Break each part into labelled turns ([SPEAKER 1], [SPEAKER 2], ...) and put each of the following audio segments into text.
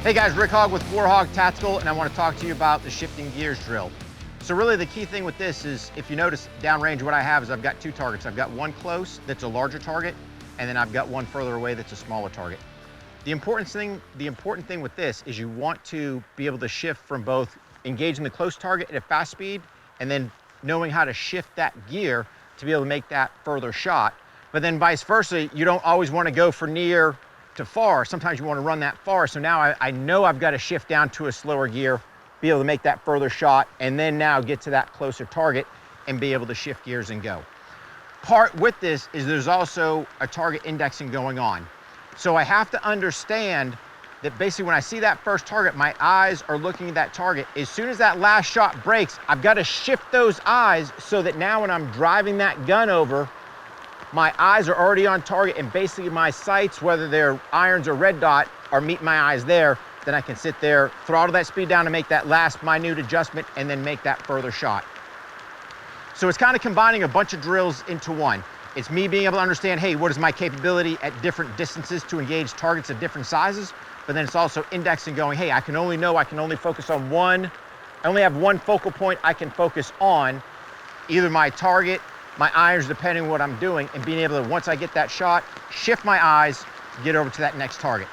[SPEAKER 1] Hey guys, Rick Hogg with War HOGG Tactical, and I want to talk to you about the shifting gears drill. So really the key thing with this is, if you notice downrange, what I have is I've got two targets. I've got one close that's a larger target, and then I've got one further away that's a smaller target. The important thing with this is you want to be able to shift from both engaging the close target at a fast speed and then knowing how to shift that gear to be able to make that further shot. But then vice versa, you don't always want to go for near to far. Sometimes you want to run that far. So now I know I've got to shift down to a slower gear, be able to make that further shot, and then now get to that closer target and be able to shift gears and go. Part with this is there's also a target indexing going on. So I have to understand that basically when I see that first target, my eyes are looking at that target. As soon as that last shot breaks, I've got to shift those eyes so that now when I'm driving that gun over, my eyes are already on target, and basically my sights, whether they're irons or red dot, are meeting my eyes there. Then I can sit there, throttle that speed down to make that last minute adjustment, and then make that further shot. So it's kind of combining a bunch of drills into one. It's me being able to understand, hey, what is my capability at different distances to engage targets of different sizes, but then it's also indexing, going, hey, I can only focus on one, I only have one focal point I can focus on, either my target, my irons, depending on what I'm doing, and being able to, once I get that shot, shift my eyes, get over to that next target.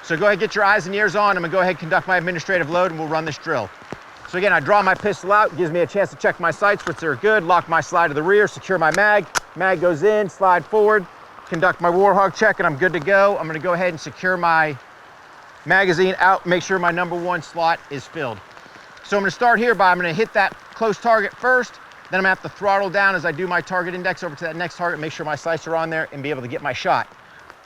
[SPEAKER 1] So go ahead, get your eyes and ears on. I'm gonna go ahead and conduct my administrative load, and we'll run this drill. So again, I draw my pistol out, gives me a chance to check my sights, which are good, lock my slide to the rear, secure my mag goes in, slide forward, conduct my War HOGG check, and I'm good to go. I'm gonna go ahead and secure my magazine out, make sure my #1 slot is filled. So I'm gonna start here I'm gonna hit that close target first, then I'm gonna have to throttle down as I do my target index over to that next target, make sure my sights are on there, and be able to get my shot.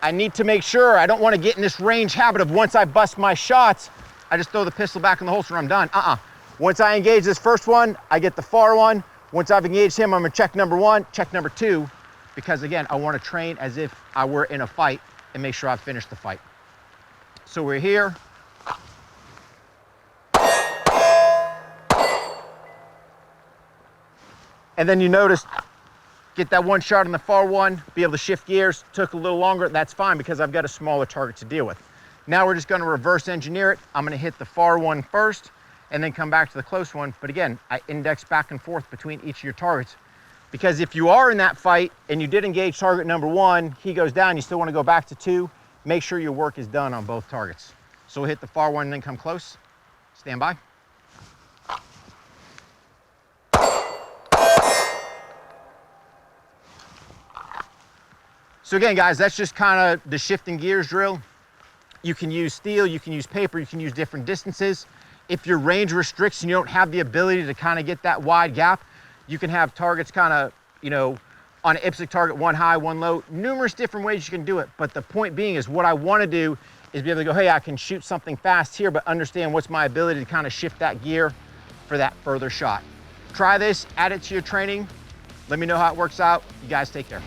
[SPEAKER 1] I need to make sure I don't want to get in this range habit of once I bust my shots, I just throw the pistol back in the holster and I'm done. Once I engage this first one, I get the far one. Once I've engaged him, I'm gonna check #1, check #2, because again, I want to train as if I were in a fight and make sure I've finished the fight. So we're here. And then you notice, get that one shot on the far one, be able to shift gears. Took a little longer, that's fine because I've got a smaller target to deal with. Now we're just gonna reverse engineer it. I'm gonna hit the far one first and then come back to the close one. But again, I index back and forth between each of your targets, because if you are in that fight and you did engage target #1, he goes down, you still wanna go back to 2, make sure your work is done on both targets. So we'll hit the far one and then come close. Stand by. So again, guys, that's just kind of the shifting gears drill. You can use steel, you can use paper, you can use different distances. If your range restricts and you don't have the ability to kind of get that wide gap, you can have targets kind of, on an IPSC target, one high, one low, numerous different ways you can do it. But the point being is, what I want to do is be able to go, hey, I can shoot something fast here, but understand what's my ability to kind of shift that gear for that further shot. Try this, add it to your training. Let me know how it works out. You guys take care.